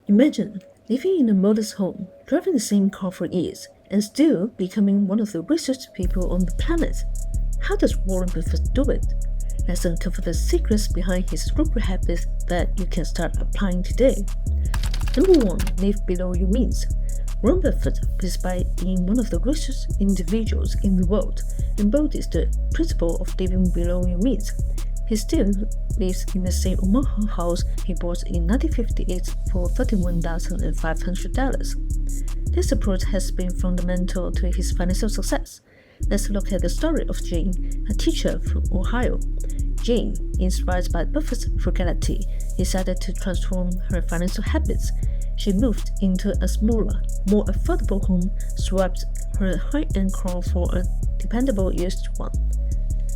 Imagine living in a modest home, driving the same car for years, and still becoming one of the richest people on the planet. How does Warren Buffett do it? Let's uncover the secrets behind his frugal habits that you can start applying today. Number 1. Live below your means. Warren Buffett, despite being one of the richest individuals in the world, embodies the principle of living below your means. He still lives in the same Omaha house he bought in 1958 for $31,500. This approach has been fundamental to his financial success. Let's look at the story of Jane, a teacher from Ohio. Jane, inspired by Buffett's frugality, decided to transform her financial habits. She moved into a smaller, more affordable home, swapped her high-end car for a dependable used one,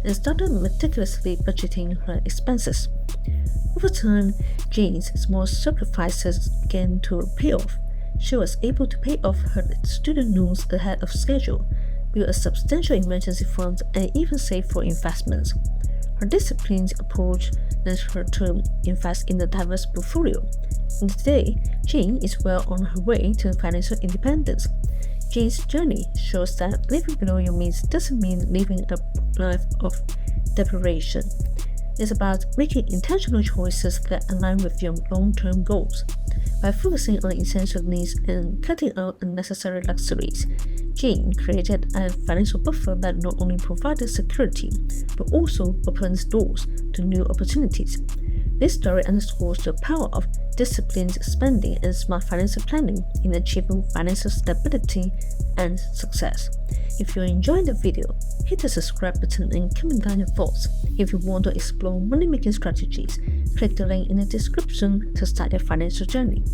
and started meticulously budgeting her expenses. Over time, Jane's small sacrifices began to pay off. She was able to pay off her student loans ahead of schedule, build a substantial emergency fund, and even save for investments. Her disciplined approach led her to invest in a diverse portfolio, and today, Jane is well on her way to financial independence. Jane's journey shows that living below your means doesn't mean living a life of deprivation. It's about making intentional choices that align with your long-term goals. By focusing on essential needs and cutting out unnecessary luxuries, Jane created a financial buffer that not only provided security, but also opens doors to new opportunities. This story underscores the power of disciplined spending and smart financial planning in achieving financial stability and success. If you're enjoying the video, hit the subscribe button and comment down your thoughts. If you want to explore money-making strategies, click the link in the description to start your financial journey.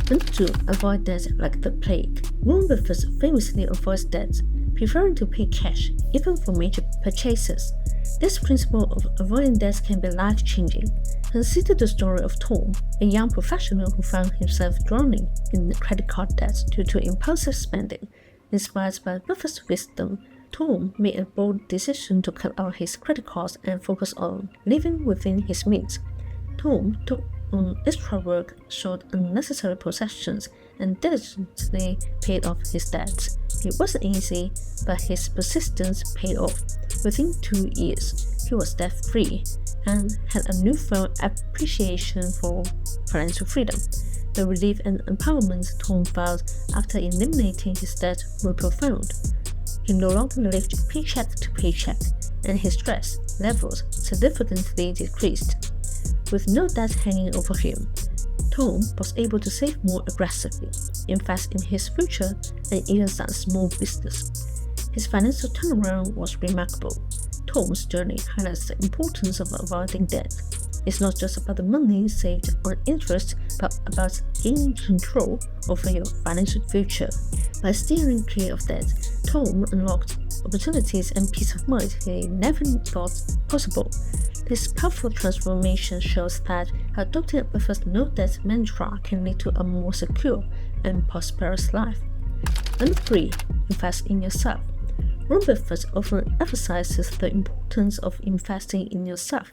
Number 2. Avoid debt like the plague. Warren Buffett famously avoids debt, preferring to pay cash even for major purchases. This principle of avoiding debt can be life-changing. Consider the story of Tom, a young professional who found himself drowning in credit card debt due to impulsive spending. Inspired by Buffett's wisdom, Tom made a bold decision to cut out his credit cards and focus on living within his means. Tom took on extra work, sold unnecessary possessions, and diligently paid off his debts. It wasn't easy, but his persistence paid off. Within 2 years, he was debt-free and had a newfound appreciation for financial freedom. The relief and empowerment Tom felt after eliminating his debt were profound. He no longer lived paycheck to paycheck, and his stress levels significantly decreased. With no debt hanging over him, Tom was able to save more aggressively, invest in his future, and even start a small business. His financial turnaround was remarkable. Tom's journey highlights the importance of avoiding debt. It's not just about the money saved on interest, but about gaining control over your financial future. By steering clear of debt, Tom unlocked opportunities and peace of mind he never thought possible. This powerful transformation shows that adopting Buffett's no debt mantra can lead to a more secure and prosperous life. Number 3. Invest in yourself. Warren Buffett often emphasizes the importance of investing in yourself.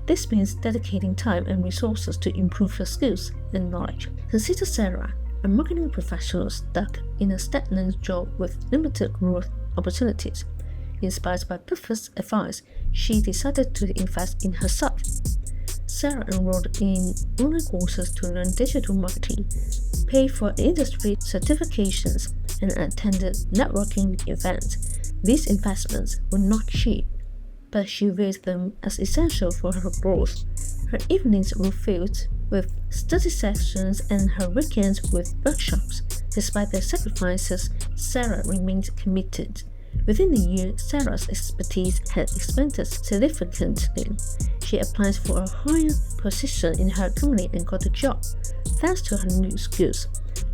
This means dedicating time and resources to improve your skills and knowledge. Consider Sarah, a marketing professional stuck in a stagnant job with limited growth opportunities. Inspired by Buffett's advice, she decided to invest in herself. Sarah enrolled in online courses to learn digital marketing, paid for industry certifications, and attended networking events. These investments were not cheap, but she viewed them as essential for her growth. Her evenings were filled with study sessions and her weekends with workshops. Despite their sacrifices, Sarah remained committed. Within a year, Sarah's expertise had expanded significantly. She applied for a higher position in her company and got a job. Thanks to her new skills,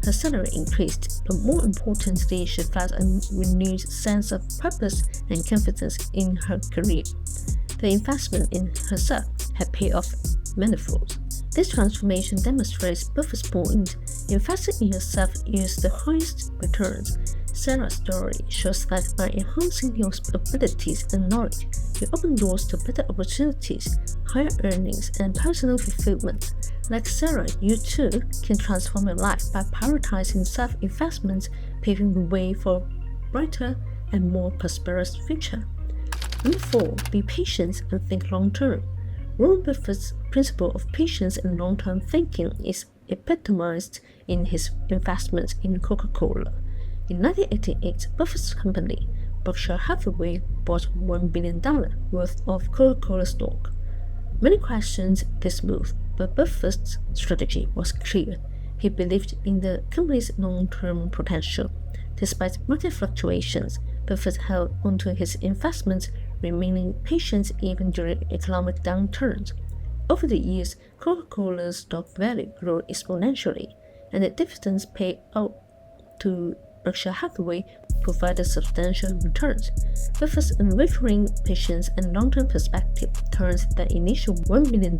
her salary increased, but more importantly, she felt a renewed sense of purpose and confidence in her career. The investment in herself had paid off manifold. This transformation demonstrates Buffett's point: investing in yourself yields the highest returns. Sarah's story shows that by enhancing your abilities and knowledge, you open doors to better opportunities, higher earnings, and personal fulfillment. Like Sarah, you too can transform your life by prioritizing self-investments, paving the way for a brighter and more prosperous future. Number 4. Be patient and think long-term. Warren Buffett's principle of patience and long-term thinking is epitomized in his investment in Coca-Cola. In 1988, Buffett's company, Berkshire Hathaway, bought $1 billion worth of Coca-Cola stock. Many questioned this move, but Buffett's strategy was clear. He believed in the company's long-term potential. Despite market fluctuations, Buffett held onto his investments, remaining patient even during economic downturns. Over the years, Coca-Cola's stock value grew exponentially, and the dividends paid out to Berkshire Hathaway provided substantial returns. Buffett's unwavering patience and long-term perspective turned the initial $1 billion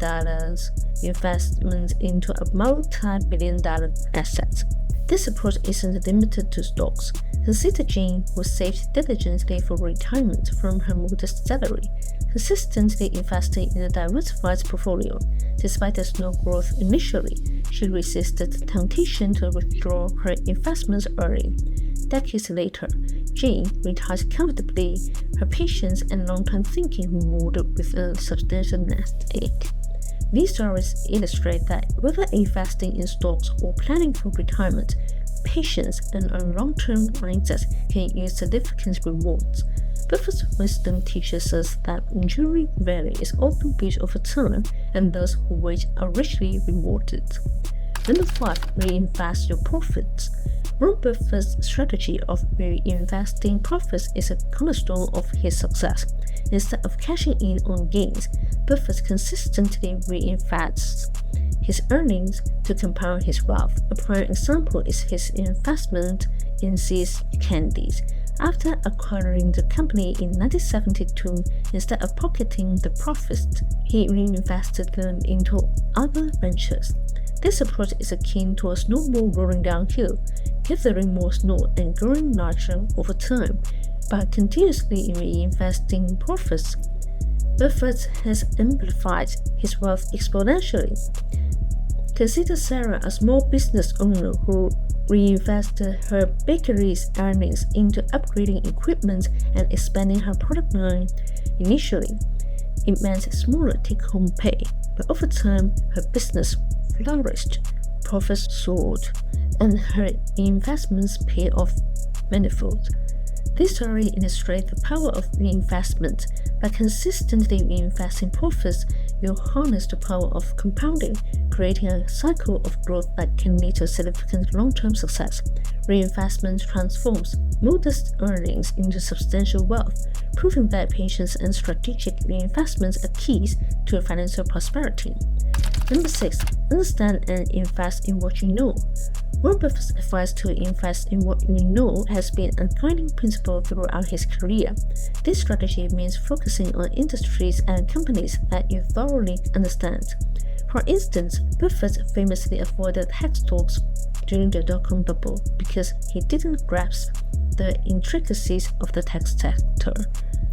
investment into a multi-billion-dollar asset. This approach isn't limited to stocks. Consider Jane, who saved diligently for retirement from her modest salary, consistently investing in a diversified portfolio. Despite the slow growth initially, she resisted the temptation to withdraw her investments early. Decades later, Jane retired comfortably, her patience and long-term thinking rewarded with a substantial nest egg. These stories illustrate that whether investing in stocks or planning for retirement, patience and a long-term mindset can yield significant rewards. Buffett's wisdom teaches us that enduring value is often built over time, and those who wait are richly rewarded. Number 5. Reinvest your profits. Warren Buffett's strategy of reinvesting profits is a cornerstone of his success. Instead of cashing in on gains, Buffett consistently reinvests his earnings to compound his wealth. A prime example is his investment in See's Candies. After acquiring the company in 1972, instead of pocketing the profits, he reinvested them into other ventures. This approach is akin to a snowball rolling downhill, gathering more snow and growing larger over time. By continuously reinvesting profits, Buffett has amplified his wealth exponentially. Consider Sarah, a small business owner who reinvested her bakery's earnings into upgrading equipment and expanding her product line. Initially, it meant smaller take-home pay, but over time, her business flourished, profits soared, and her investments paid off manifold. This story illustrates the power of reinvestment. By consistently reinvesting profits, you harness the power of compounding, creating a cycle of growth that can lead to significant long-term success. Reinvestment transforms modest earnings into substantial wealth, proving that patience and strategic reinvestments are keys to financial prosperity. Number 6. Understand and invest in what you know. Warren Buffett's advice to invest in what you know has been a guiding principle throughout his career. This strategy means focusing on industries and companies that you thoroughly understand. For instance, Buffett famously avoided tech stocks during the dot-com bubble because he didn't grasp the intricacies of the tech sector.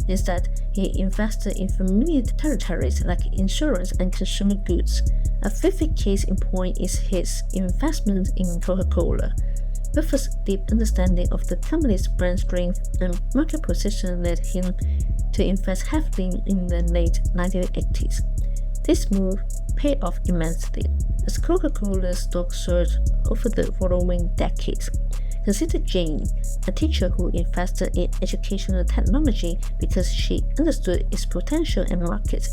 Instead, he invested in familiar territories like insurance and consumer goods. A vivid case in point is his investment in Coca-Cola. Buffett's deep understanding of the company's brand strength and market position led him to invest heavily in the late 1980s. This move paid off immensely as Coca-Cola's stock surged over the following decades. Consider Jane, a teacher who invested in educational technology because she understood its potential and market.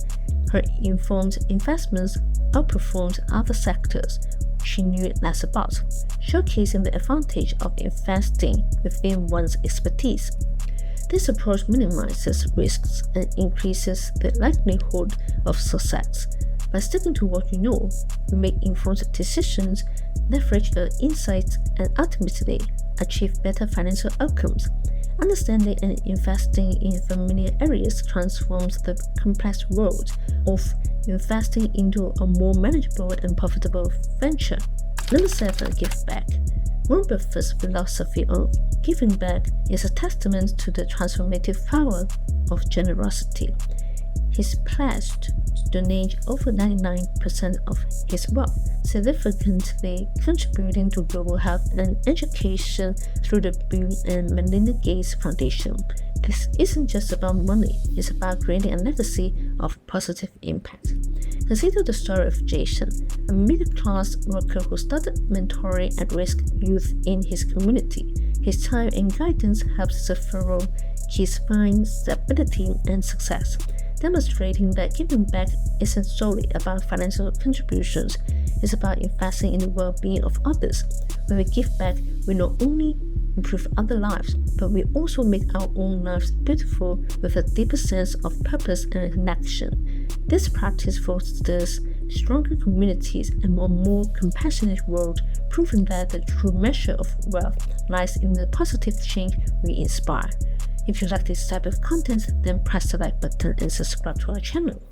Her informed investments outperformed other sectors she knew less about, showcasing the advantage of investing within one's expertise. This approach minimizes risks and increases the likelihood of success. By sticking to what you know, you make informed decisions, leverage your insights, and ultimately achieve better financial outcomes. Understanding and investing in familiar areas transforms the complex world of investing into a more manageable and profitable venture. Number 7. Give back. Warren Buffett's philosophy on giving back is a testament to the transformative power of generosity. he's pledged to donate over 99% of his wealth, significantly contributing to global health and education through the Bill and Melinda Gates Foundation. This isn't just about money, it's about creating a legacy of positive impact. Consider the story of Jason, a middle-class worker who started mentoring at-risk youth in his community. His time and guidance helped several kids find stability and success, demonstrating that giving back isn't solely about financial contributions, it's about investing in the well-being of others. When we give back, we not only improve other lives, but we also make our own lives beautiful with a deeper sense of purpose and connection. This practice fosters stronger communities and a more compassionate world, proving that the true measure of wealth lies in the positive change we inspire. If you like this type of content, then press the like button and subscribe to our channel.